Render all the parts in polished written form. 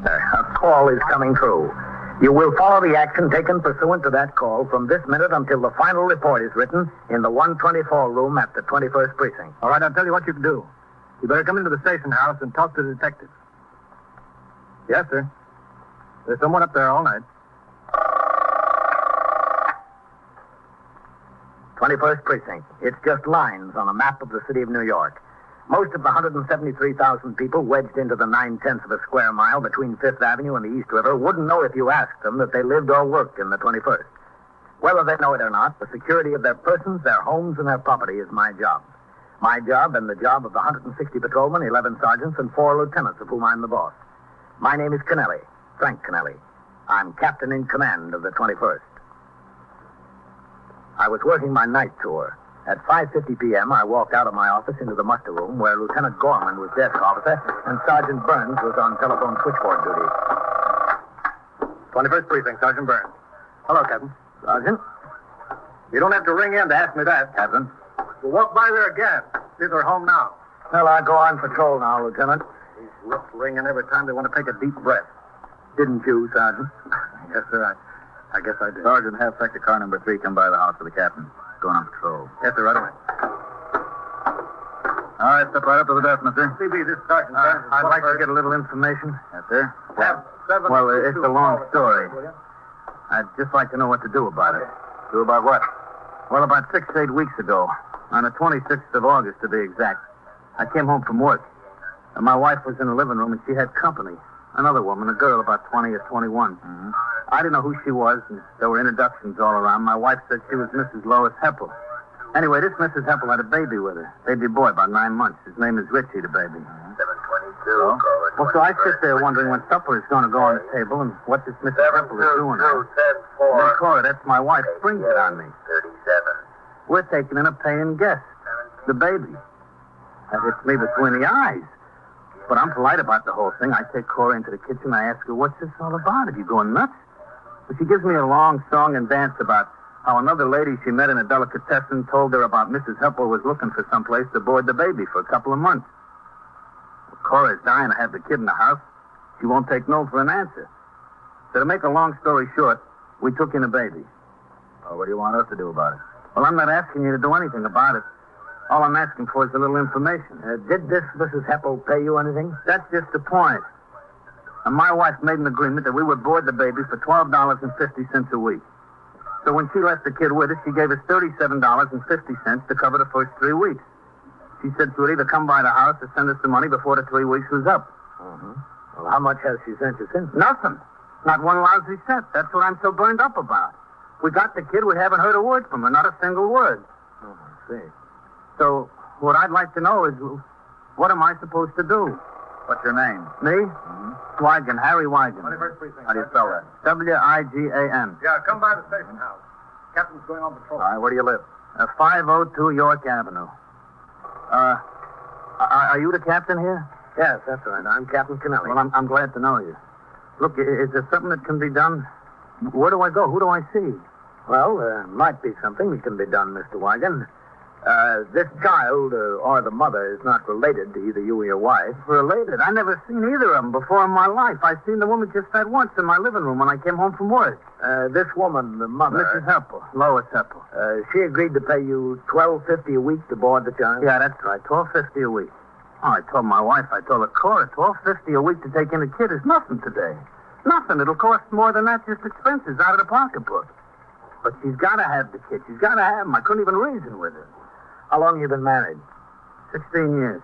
A call is coming through. You will follow the action taken pursuant to that call from this minute until the final report is written in the 124 room at the 21st Precinct. All right, I'll tell you what you can do. You better come into the station house and talk to the detective. Yes, sir. There's someone up there all night. 21st Precinct. It's just lines on a map of the city of New York. Most of the 173,000 people wedged into the 9/10 of a square mile between Fifth Avenue and the East River wouldn't know if you asked them that they lived or worked in the 21st. Whether they know it or not, the security of their persons, their homes, and their property is my job. My job and the job of the 160 patrolmen, 11 sergeants, and 4 lieutenants of whom I'm the boss. My name is Kennelly, Frank Kennelly. I'm captain in command of the 21st. I was working my night tour. At 5:50 p.m., I walked out of my office into the muster room where Lieutenant Gorman was desk officer and Sergeant Burns was on telephone switchboard duty. 21st Precinct, Sergeant Burns. Hello, Captain. Sergeant? You don't have to ring in to ask me that, Captain. We'll walk by there again. See if they're home now. Well, I'll go on patrol now, Lieutenant. These roofs ringing every time they want to take a deep breath. Didn't you, Sergeant? Yes, sir. I guess I did. Sergeant, have sector car number 3 come by the house of the captain. Going on patrol. Yes, sir, right away. All right, step right up to the desk, mister. CB, this is Sergeant. I'd like to get a little information. Yes, sir. Well, it's a long story. I'd just like to know what to do about it. Do about what? Well, about 6 to 8 weeks ago, on the 26th of August to be exact, I came home from work. And my wife was in the living room and she had company. Another woman, a girl about 20 or 21. Mm-hmm. I didn't know who she was, and there were introductions all around. My wife said she was Mrs. Lois Heppel. Anyway, this Mrs. Heppel had a baby with her. Baby boy, about 9 months. His name is Richie, the baby. 722. Well, so I sit there wondering when supper is going to go on the table and what this Mrs. Heppel is doing. 722, And Cora, that's my wife, springs it on me. 37. We're taking in a paying guest, the baby. That hits me between the eyes. But I'm polite about the whole thing. I take Cora into the kitchen. I ask her, what's this all about? Are you going nuts? But she gives me a long song and dance about how another lady she met in a delicatessen told her about Mrs. Heppel was looking for someplace to board the baby for a couple of months. Well, Cora's dying to have the kid in the house. She won't take no for an answer. So to make a long story short, we took in a baby. Oh, what do you want us to do about it? Well, I'm not asking you to do anything about it. All I'm asking for is a little information. Did this Mrs. Heppel pay you anything? That's just the point. And my wife made an agreement that we would board the baby for $12.50 a week. So when she left the kid with us, she gave us $37.50 to cover the first 3 weeks. She said she would either come by the house or send us the money before the 3 weeks was up. Well, how much has she sent you since? Nothing. Not one lousy cent. That's what I'm so burned up about. We got the kid. We haven't heard a word from her. Not a single word. Oh, I see. So what I'd like to know is, what am I supposed to do? What's your name? Me? Wigan, Harry Wigan. 21st Precinct. How do you spell that? W-I-G-A-N. Yeah, come by the station house. Captain's going on patrol. All right, where do you live? 502 York Avenue. Are you the captain here? Yes, that's right. I'm Captain Kennelly. Well, I'm glad to know you. Look, is there something that can be done? Where do I go? Who do I see? Well, might be something that can be done, Mr. Wigan. This child, or the mother, is not related to either you or your wife. Related? I never seen either of them before in my life. I seen the woman just that once in my living room when I came home from work. This woman, the mother... Mrs. Heppel, Lois Heppel. She agreed to pay you $12.50 a week to board the child? Yeah, that's right, $12.50 a week. Oh, I told my wife, I told her, Cora, $12.50 a week to take in a kid is nothing today. Nothing. It'll cost more than that, just expenses out of the pocketbook. But she's got to have the kid. She's got to have him. I couldn't even reason with her. How long have you been married? 16 years.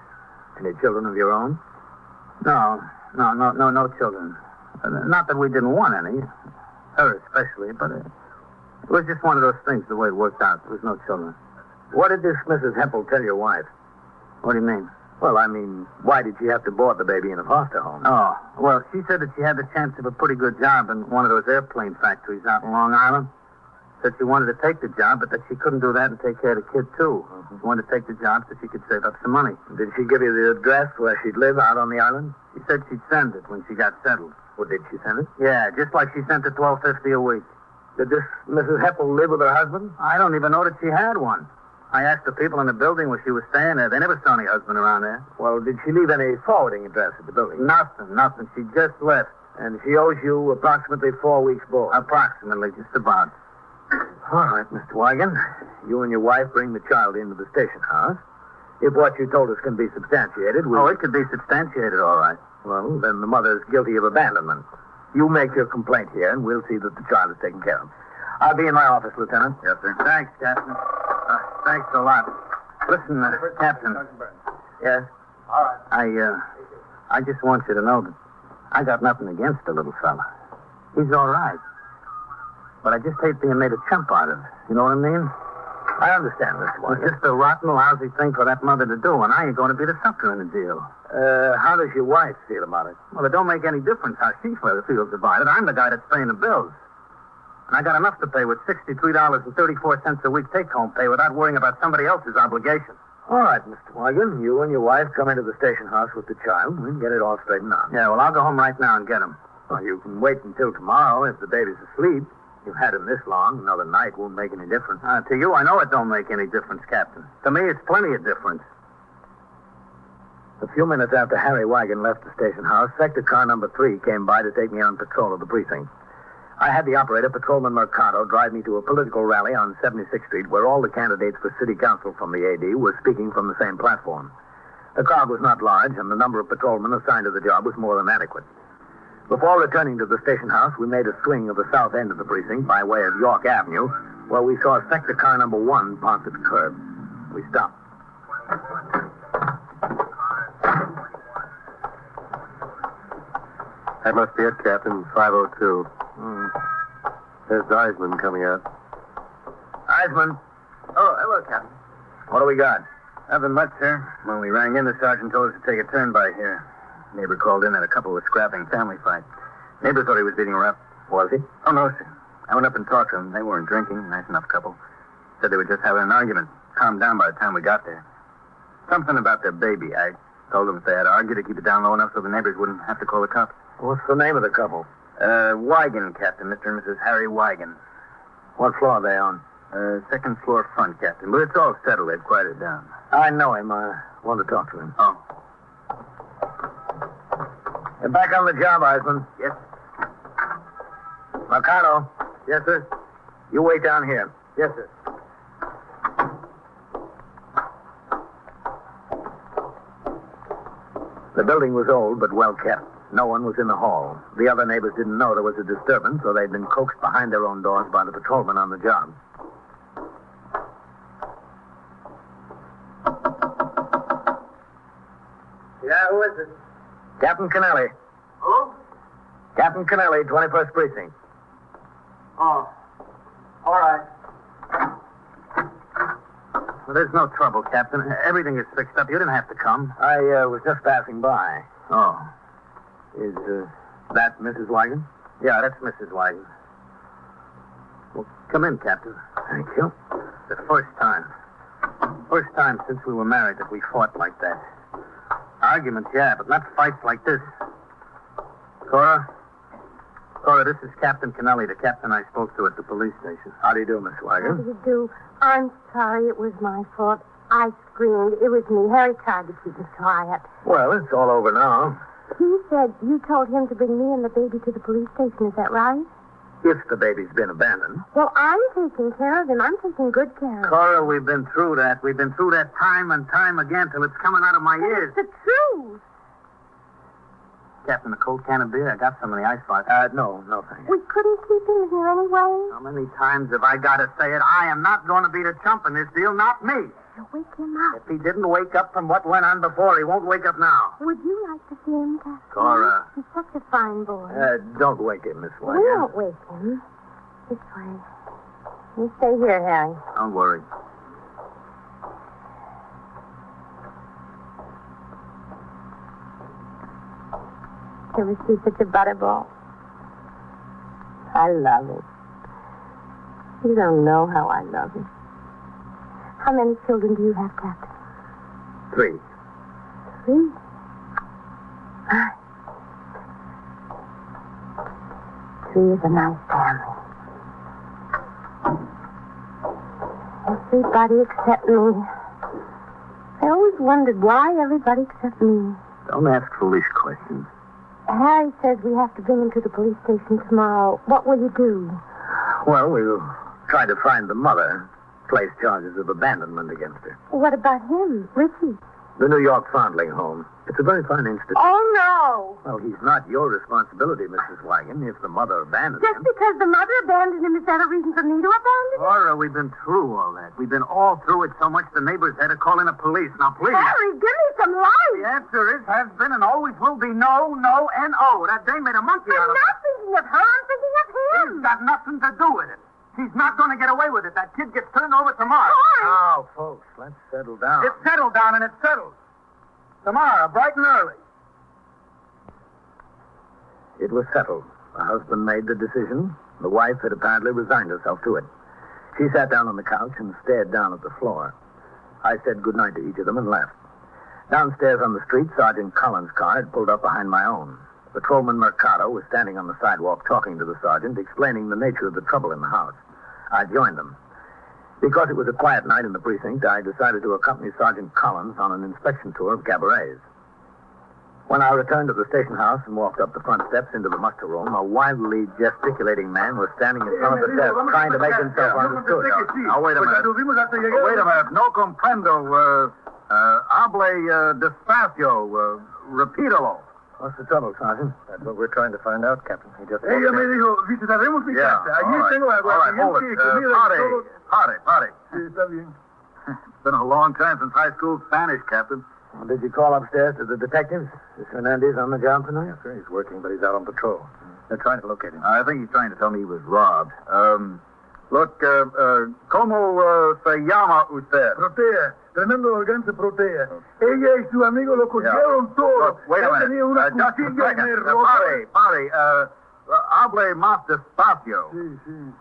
Any children of your own? No children. Not that we didn't want any. Her especially, but it was just one of those things, the way it worked out. There was no children. What did this Mrs. Heppel tell your wife? What do you mean? Well, I mean, why did she have to board the baby in a foster home? Oh, well, she said that she had the chance of a pretty good job in one of those airplane factories out in Long Island. Said she wanted to take the job, but that she couldn't do that and take care of the kid, too. She wanted to take the job so she could save up some money. Did she give you the address where she'd live out on the island? She said she'd send it when she got settled. Well, did she send it? Yeah, just like she sent the $12.50 a week. Did this Mrs. Heppel live with her husband? I don't even know that she had one. I asked the people in the building where she was staying there. They never saw any husband around there. Well, did she leave any forwarding address at the building? Nothing. She just left. And she owes you approximately 4 weeks' board. Approximately, just about. All right, Mr. Wigan. You and your wife bring the child into the station house. If what you told us can be substantiated, Oh, it could be substantiated, all right. Well, then the mother's guilty of abandonment. You make your complaint here, and we'll see that the child is taken care of. I'll be in my office, Lieutenant. Yes, sir. Thanks, Captain. Thanks a lot. Listen, Captain. Yes? All right. I just want you to know that I got nothing against the little fella. He's all right. But I just hate being made a chump out of. You know what I mean? I understand, Mr. Wigan. It's just a rotten, lousy thing for that mother to do, and I ain't going to be the sucker in the deal. How does your wife feel about it? Well, it don't make any difference how she feels about it. I'm the guy that's paying the bills. And I got enough to pay with $63.34 a week take-home pay without worrying about somebody else's obligation. All right, Mr. Wigan. You and your wife come into the station house with the child. We'll get it all straightened out. Yeah, well, I'll go home right now and get him. Well, you can wait until tomorrow if the baby's asleep. You've had him this long. Another night won't make any difference. To you, I know it don't make any difference, Captain. To me, it's plenty of difference. A few minutes after Harry Wigan left the station house, sector car number 3 came by to take me on patrol of the precinct. I had the operator, Patrolman Mercado, drive me to a political rally on 76th Street where all the candidates for city council from the AD were speaking from the same platform. The crowd was not large, and the number of patrolmen assigned to the job was more than adequate. Before returning to the station house, we made a swing of the south end of the precinct by way of York Avenue, where we saw sector car number 1 parked at the curb. We stopped. That must be it, Captain. 502. There's Eisman coming out. Eisman. Oh, hello, Captain. What do we got? Nothing much, sir. When we rang in, the sergeant told us to take a turn by here. Neighbor called in that a couple was scrapping family fight. Neighbor thought he was beating her up. Was he? Oh, no, sir. I went up and talked to them. They weren't drinking. Nice enough couple. Said they were just having an argument. Calmed down by the time we got there. Something about their baby. I told them if they had to argue to keep it down low enough so the neighbors wouldn't have to call the cops. What's the name of the couple? Wigan, Captain. Mr. and Mrs. Harry Wigan. What floor are they on? Second floor front, Captain. But it's all settled. They've quieted down. I know him. I want to talk to him. Oh. You're back on the job, Eisman. Yes. Mercado. Yes, sir. You wait down here. Yes, sir. The building was old but well kept. No one was in the hall. The other neighbors didn't know there was a disturbance, so they'd been coaxed behind their own doors by the patrolman on the job. Yeah, who is it? Captain Kennelly. Who? Captain Kennelly, 21st Precinct. Oh. All right. Well, there's no trouble, Captain. Everything is fixed up. You didn't have to come. I was just passing by. Oh. Is that Mrs. Wigan? Yeah, that's Mrs. Wigan. Well, come in, Captain. Thank you. The first time. First time since we were married that we fought like that. Arguments, yeah, but not fights like this. Cora, this is Captain Kennelly, the captain I spoke to at the police station. How do you do, Miss How do Wigan? you do? I'm sorry. It was my fault. I screamed. It was me. Harry tried to keep me quiet. Well, it's all over now. He said you told him to bring me and the baby to the police station. Is that right? If the baby's been abandoned. Well, I'm taking care of him. I'm taking good care of him. Cora, we've been through that. We've been through that time and time again till it's coming out of my ears. It's the truth. Captain, a cold can of beer? I got some in the icebox. No, thanks. We couldn't keep him here anyway. How many times have I got to say it? I am not going to be the chump in this deal, not me. You wake him up. If he didn't wake up from what went on before, he won't wake up now. Would you like to see him, Captain? Cora. He's such a fine boy. Don't wake him, Miss We Wigan. won't wake him. This way. You stay here, Harry. Don't worry. You ever see such a butterball? I love him. You don't know how I love him. How many children do you have, Captain? 3. 3? Ah. 3 is a nice family. Everybody except me. I always wondered why everybody except me. Don't ask foolish questions. Harry says we have to bring him to the police station tomorrow. What will you do? Well, we'll try to find the mother, place charges of abandonment against her. What about him, Richie? The New York Foundling home. It's a very fine institution. Oh, no. Well, he's not your responsibility, Mrs. Wagon, if the mother abandons Just him. because the mother abandoned him, is that a reason for me to abandon him? Laura, we've been through all that. We've been all through it so much the neighbors had to call in the police. Now, please. Harry, give me some light. The answer is, has been, and always will be no, no, and oh. That dame made a monkey out I'm of not it. thinking of her. I'm thinking of him. He's got nothing to do with it. He's not going to get away with it. That kid gets turned over tomorrow. Harry. Now, folks, let's settle down. It's settled down, and it's settled. Tomorrow, bright and early. It was settled. The husband made the decision. The wife had apparently resigned herself to it. She sat down on the couch and stared down at the floor. I said goodnight to each of them and left. Downstairs on the street, Sergeant Collins' car had pulled up behind my own. Patrolman Mercado was standing on the sidewalk talking to the sergeant, explaining the nature of the trouble in the house. I joined them. Because it was a quiet night in the precinct, I decided to accompany Sergeant Collins on an inspection tour of cabarets. When I returned to the station house and walked up the front steps into the muster room, a wildly gesticulating man was standing in front of the desk, trying to make himself understood. Now, wait a minute. Wait a minute. No comprendo. Hable despacio. Repítalo. What's the trouble, Sergeant? That's what we're trying to find out, Captain. He just... Ella me dijo, visitaremos mi casa. Allí tengo algo. All right, hold it. Party. Sí, está bien. It's been a long time since high school Spanish, Captain. Well, did you call upstairs to the detectives? Is Hernandez on the job tonight? Yes, sir. He's working, but he's out on patrol. They're trying to locate him. I think he's trying to tell me he was robbed. Look, ¿cómo se llama usted? Protea. Tremendo Organte Protea. Ella y su amigo lo cogieron todo. Look, wait a Él minute. tenía una Just a cuchilla second. y me robó. Pare. Hable más despacio. Sí, sí.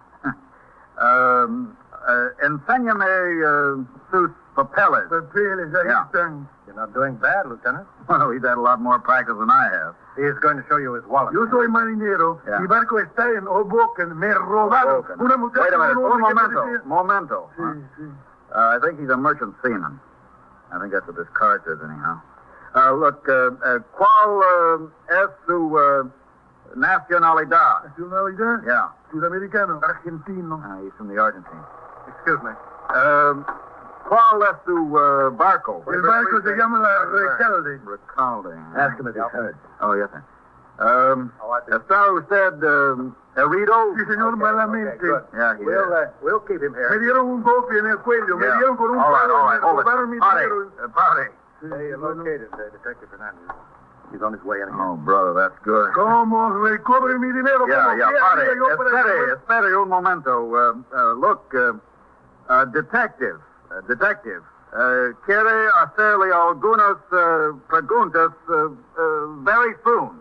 Enséñame sus papeles. Papeles, ahí Yeah. están. You're not doing bad, Lieutenant. Well, he's had a lot more practice than I have. He is going to show you his wallet. Yo soy marinero. Yeah. Mi barco está en Hoboken. Me robaron. Hoboken. Una muchacha. Wait a minute. un hombre que me decía- Momento. Sí, sí. I think he's a merchant seaman. I think that's what this card says, anyhow. Look, ¿cuál es su nacionalidad? Nacionalidad. Yeah. Sudamericano. Argentino. He's from the Argentine. Excuse me. ¿Cuál es su barco? El barco se llama la Recalde. Recalde. Ask him if he's heard. Oh, yes, sir. ¿Está usted herido? Sí, señor, malamente. good. Yeah, he is. We'll keep him Me here. dieron un golpe en el cuello. Me Yeah. dieron con un All right, palo y me hold it. robaron mi dinero. Party. Hey, located Detective Hernandez. He's on his way anyhow. Oh, brother, that's good. ¿Cómo recobre mi dinero? Yeah, ¿Cómo yeah, qué party. haría yo para eso? Espere un momento. Look, detective, quiere hacerle algunas preguntas very soon.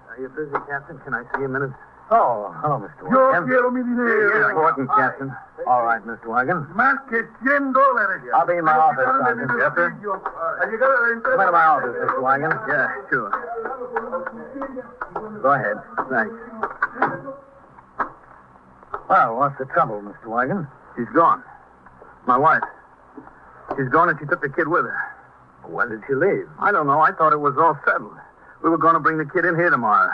Are you busy, Captain? Can I see you a minute? Oh, hello, Mr. Yo Wagon. quiero mi dinero. Important, Captain. All right, Mr. Wagon. Más que $100. I'll be in my office, Sergeant. Yes, sir. Al llegar a la entrada... Come into my office, Mr. Wagon. Yeah, sure. Go ahead. Thanks. Well, what's the trouble, Mr. Wagon? She's gone. My wife. She's gone and she took the kid with her. When did she leave? I don't know. I thought it was all settled. We were going to bring the kid in here tomorrow.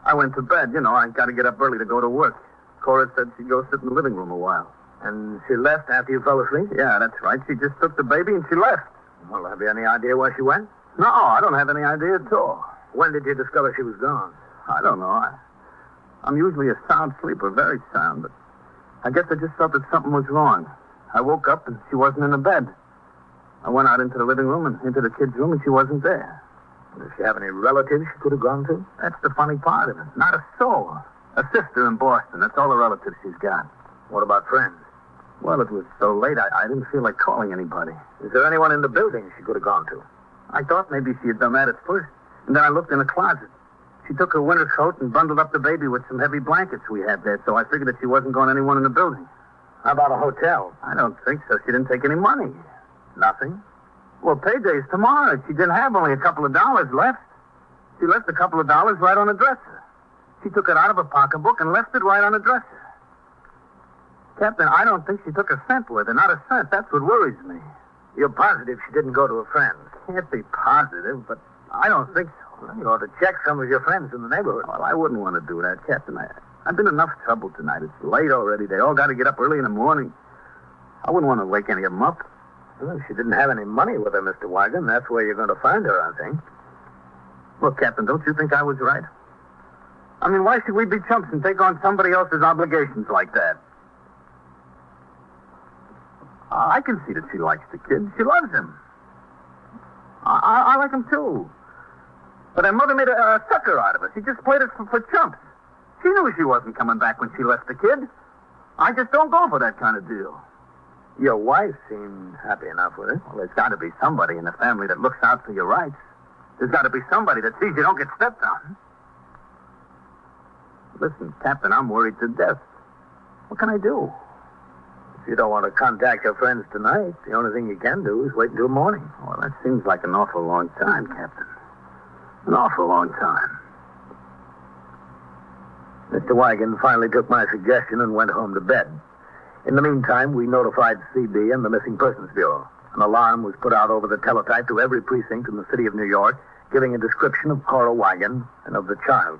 I went to bed. You know, I got to get up early to go to work. Cora said she'd go sit in the living room a while. And she left after you fell asleep? Yeah, that's right. She just took the baby and she left. Well, have you any idea where she went? No, I don't have any idea at all. When did you discover she was gone? I don't know. I'm usually a sound sleeper, very sound, but I guess I just felt that something was wrong. I woke up and she wasn't in the bed. I went out into the living room and into the kid's room and she wasn't there. Does she have any relatives she could have gone to? That's the funny part of it. Not a soul. A sister in Boston. That's all the relatives she's got. What about friends? Well, it was so late, I didn't feel like calling anybody. Is there anyone in the building she could have gone to? I thought maybe she had done that at first. And then I looked in the closet. She took her winter coat and bundled up the baby with some heavy blankets we had there, so I figured that she wasn't going anyone in the building. How about a hotel? I don't think so. She didn't take any money. Nothing? Well, payday's tomorrow. She didn't have only a couple of dollars left. She left a couple of dollars right on the dresser. She took it out of her pocketbook and left it right on the dresser. Captain, I don't think she took a cent with her. Not a cent. That's what worries me. You're positive she didn't go to a friend's? Can't be positive, but I don't think so. Well, you ought to check some of your friends in the neighborhood. Well, I wouldn't want to do that, Captain. I've been in enough trouble tonight. It's late already. They all got to get up early in the morning. I wouldn't want to wake any of them up. Well, if she didn't have any money with her, Mr. Wigan, that's where you're going to find her, I think. Look, Captain, don't you think I was right? I mean, why should we be chumps and take on somebody else's obligations like that? I can see that she likes the kid. She loves him. I like him, too. But her mother made a sucker out of us. She just played us for chumps. She knew she wasn't coming back when she left the kid. I just don't go for that kind of deal. Your wife seemed happy enough with it. Well, there's got to be somebody in the family that looks out for your rights. There's got to be somebody that sees you don't get stepped on. Listen, Captain, I'm worried to death. What can I do? If you don't want to contact your friends tonight, the only thing you can do is wait until morning. Well, that seems like an awful long time, Captain. An awful long time. Mr. Wigan finally took my suggestion and went home to bed. In the meantime, we notified CB and the Missing Persons Bureau. An alarm was put out over the teletype to every precinct in the city of New York, giving a description of Cora Wigan and of the child.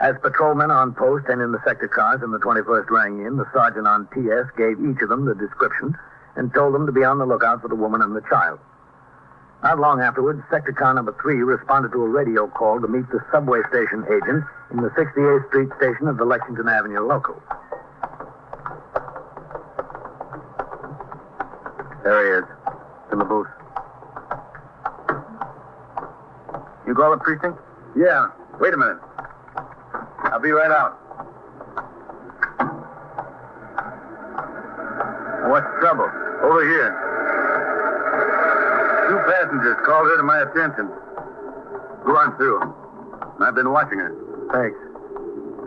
As patrolmen on post and in the sector cars in the 21st rang in, the sergeant on TS gave each of them the description and told them to be on the lookout for the woman and the child. Not long afterwards, sector car number 3 responded to a radio call to meet the subway station agent in the 68th Street station of the Lexington Avenue local. There he is. In the booth. You call the precinct? Yeah. Wait a minute. I'll be right out. What's the trouble? Over here. 2 passengers called her to my attention. Go on through. I've been watching her. Thanks.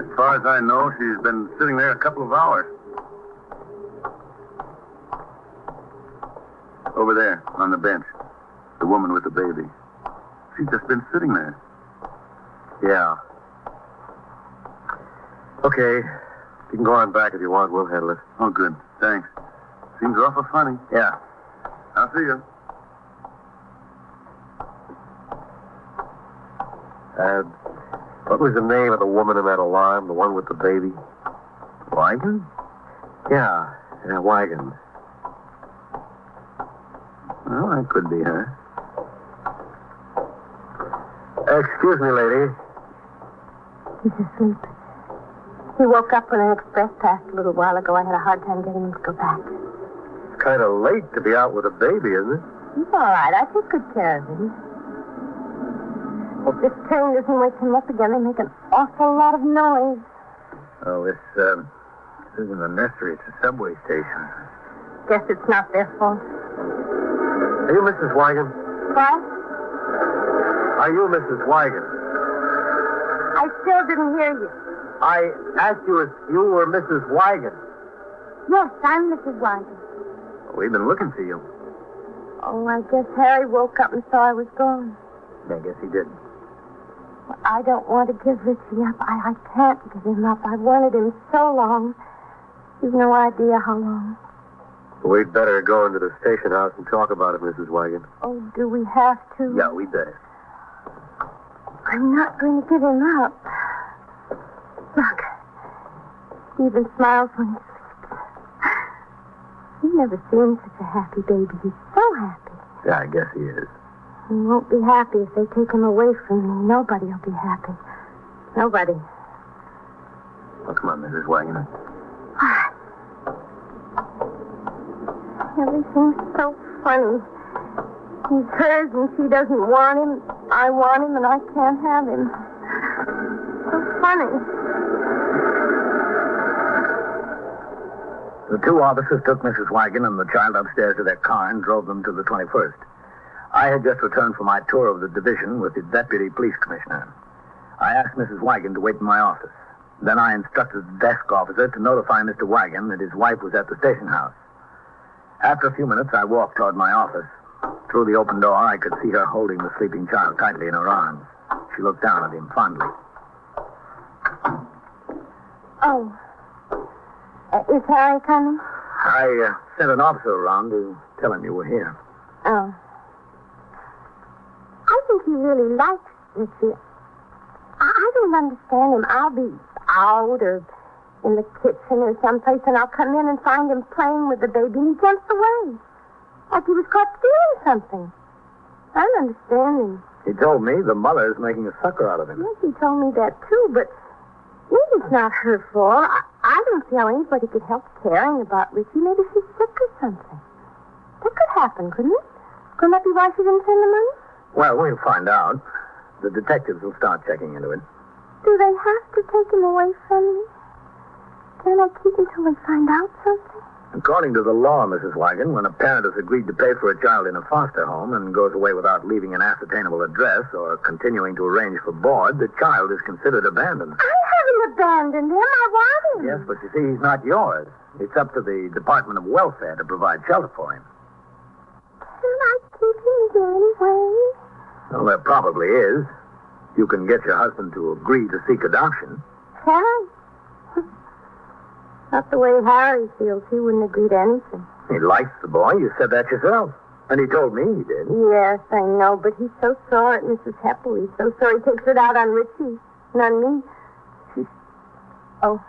As far as I know, she's been sitting there a couple of hours. Over there, on the bench. The woman with the baby. She's just been sitting there. Yeah. Okay. You can go on back if you want. We'll handle it. Oh, good. Thanks. Seems awful funny. Yeah. I'll see you. What was the name of the woman in that alarm? The one with the baby? Wigan? Yeah, Wigan. Well, that could be her. Excuse me, lady. He's asleep. He woke up when an express passed a little while ago. I had a hard time getting him to go back. It's kind of late to be out with a baby, isn't it? He's all right. I take good care of him. If this train doesn't wake him up again, they make an awful lot of noise. Oh, this isn't a nursery. It's a subway station. Guess it's not their fault. Are you Mrs. Wigan? What? Are you Mrs. Wigan? I still didn't hear you. I asked you if you were Mrs. Wigan. Yes, I'm Mrs. Wigan. We've been looking for you. Oh, I guess Harry woke up and saw I was gone. I guess he did. Well, I don't want to give Richie up. I can't give him up. I've wanted him so long. You've no idea how long. We'd better go into the station house and talk about it, Mrs. Wigan. Oh, do we have to? Yeah, we better. I'm not going to give him up. Look, he even smiles when he sleeps. He's never seen such a happy baby. He's so happy. Yeah, I guess he is. He won't be happy if they take him away from me. Nobody will be happy. Nobody. Well, come on, Mrs. Wigan. Everything's so funny. He's hers and she doesn't want him. I want him and I can't have him. So funny. The 2 officers took Mrs. Wigan and the child upstairs to their car and drove them to the 21st. I had just returned from my tour of the division with the deputy police commissioner. I asked Mrs. Wigan to wait in my office. Then I instructed the desk officer to notify Mr. Wigan that his wife was at the station house. After a few minutes, I walked toward my office. Through the open door, I could see her holding the sleeping child tightly in her arms. She looked down at him fondly. Oh. Is Harry coming? I sent an officer around to tell him you were here. Oh. I think he really likes Richie. I don't understand him. I'll be out or in the kitchen or someplace, and I'll come in and find him playing with the baby, and he jumps away. Like he was caught stealing something. I don't understand him. He told me the mother is making a sucker out of him. Yes, he told me that, too, but maybe it's not her fault. I don't see how anybody could help caring about Richie. Maybe she's sick or something. That could happen, couldn't it? Couldn't that be why she didn't send the money? Well, we'll find out. The detectives will start checking into it. Do they have to take him away from me? Can I keep him till they find out something? According to the law, Mrs. Wigan, when a parent has agreed to pay for a child in a foster home and goes away without leaving an ascertainable address or continuing to arrange for board, the child is considered abandoned. I haven't abandoned him. I want him. Yes, but you see, he's not yours. It's up to the Department of Welfare to provide shelter for him. Can I keep him here anyway? Well, there probably is. You can get your husband to agree to seek adoption. Harry? Not the way Harry feels. He wouldn't agree to anything. He likes the boy. You said that yourself. And he told me he did. Yes, I know, but he's so sore at Mrs. Heppel. He's so sore he takes it out on Richie and on me. Oh,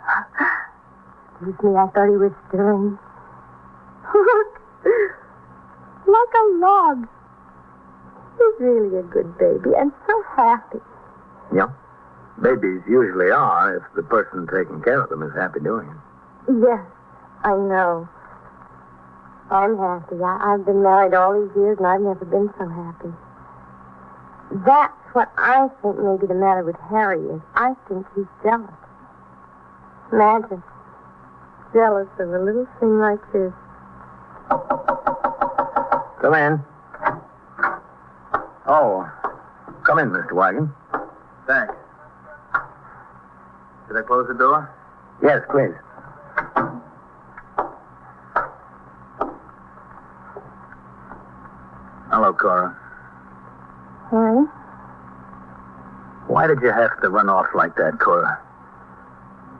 excuse me, I thought he was stirring. Look, like a log. He's really a good baby and so happy. Yeah. Babies usually are if the person taking care of them is happy doing it. Yes, I know. I'm happy. I've been married all these years, and I've never been so happy. That's what I think may be the matter with Harry is. I think he's jealous. Imagine. Jealous of a little thing like this. Come in. Oh, come in, Mr. Wagon. Thanks. Did I close the door? Yes, please. Hello, Cora. Harry? Why did you have to run off like that, Cora?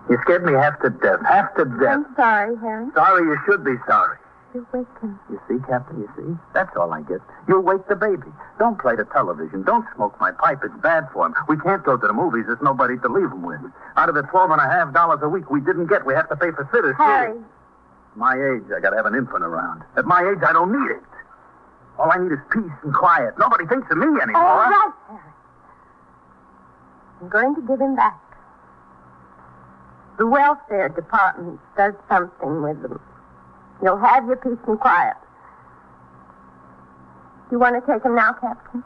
You scared me half to death. Half to death. I'm sorry, Harry. Sorry, you should be sorry. You wake him. You see, Captain, you see? That's all I get. You'll wake the baby. Don't play the television. Don't smoke my pipe. It's bad for him. We can't go to the movies. There's nobody to leave him with. Out of the $12.50 a week we didn't get, we have to pay for sitters. Harry. My age, I gotta have an infant around. At my age, I don't need it. All I need is peace and quiet. Nobody thinks of me anymore. All right, Harry. I'm going to give him back. The welfare department does something with them. You'll have your peace and quiet. Do you want to take him now, Captain?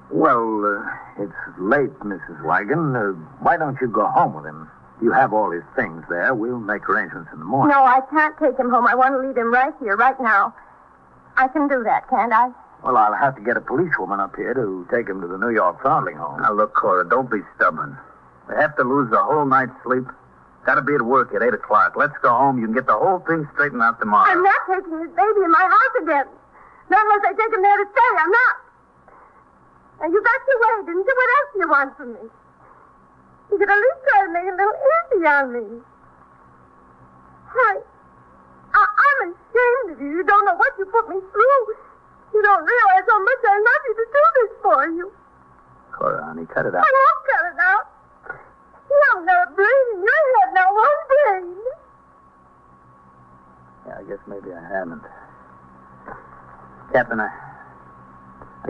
Well, it's late, Mrs. Wagon. Why don't you go home with him? You have all his things there. We'll make arrangements in the morning. No, I can't take him home. I want to leave him right here, right now. I can do that, can't I? Well, I'll have to get a policewoman up here to take him to the New York Foundling home. Now, look, Cora, don't be stubborn. We have to lose the whole night's sleep. Gotta be at work at 8 o'clock. Let's go home. You can get the whole thing straightened out tomorrow. I'm not taking this baby in my house again. Not unless I take him there to stay. I'm not. Now, you got your way, didn't you? What else do you want from me? You could at least try to make it a little easy on me. Hey, I'm ashamed of you. You don't know what you put me through. You don't realize how much I love you to do this for you. Cora, honey, cut it out. I won't cut it out. You haven't got a brain in your head, not one brain. Yeah, I guess maybe I haven't. Captain, I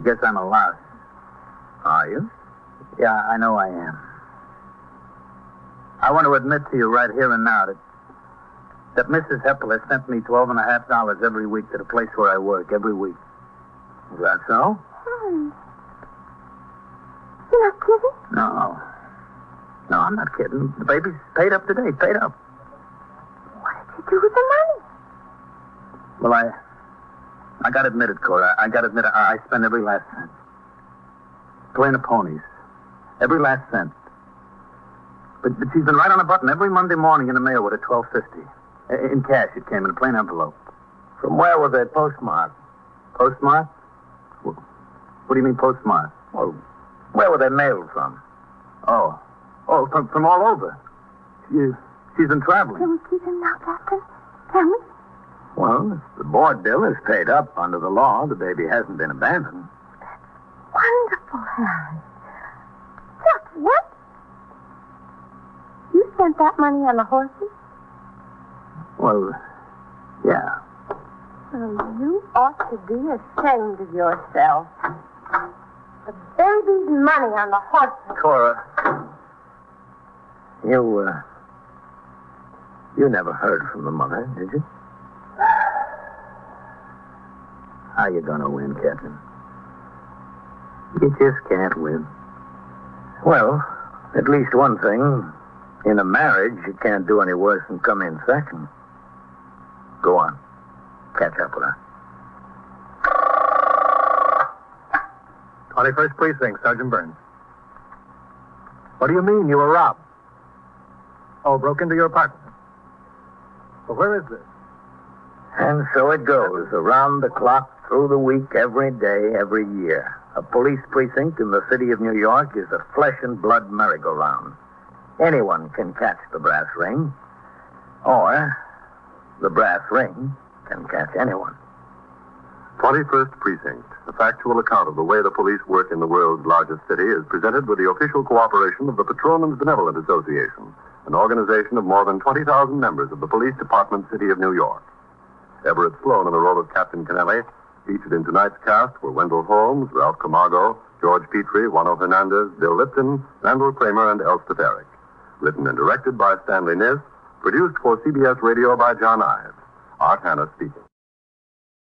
guess I'm a louse. Are you? Yeah, I know I am. I want to admit to you right here and now that Mrs. Heppel has sent me $12.50 every week to the place where I work, every week. Is that so? You're not kidding? No. No, I'm not kidding. The baby's paid up today, paid up. What did you do with the money? Well, I got to admit it, Cora. I got to admit I spend every last cent. Playing the ponies. Every last cent. But she's been right on a button every Monday morning in the mail with a $12.50. In cash, it came in a plain envelope. From where were they postmarked? Postmark? What do you mean postmark? Well, where were they mailed from? Oh, from all over. She's been traveling. Can we keep him now, Captain? Can we? Well, if the board bill is paid up under the law, the baby hasn't been abandoned. Wonderful, Harry. Just what? You spent that money on the horses? Well, yeah. Oh, you ought to be ashamed of yourself. The baby's money on the horses. Cora, you never heard from the mother, did you? How you gonna win, Captain? You just can't win. Well, at least one thing. In a marriage, you can't do any worse than come in second. Go on. Catch up with her. 21st Precinct, Sergeant Burns. What do you mean you were robbed? Oh, broke into your apartment. Well, where is this? And so it goes, around the clock, through the week, every day, every year. A police precinct in the city of New York is a flesh and blood merry-go-round. Anyone can catch the brass ring, or the brass ring can catch anyone. 21st Precinct, a factual account of the way the police work in the world's largest city, is presented with the official cooperation of the Patrolmen's Benevolent Association, an organization of more than 20,000 members of the Police Department, City of New York. Everett Sloan in the role of Captain Kennelly. Featured in tonight's cast were Wendell Holmes, Ralph Camargo, George Petrie, Juano Hernandez, Bill Lipton, Randall Kramer, and Elspeth Eric. Written and directed by Stanley Niss. Produced for CBS Radio by John Ives. Art Hanna speaking.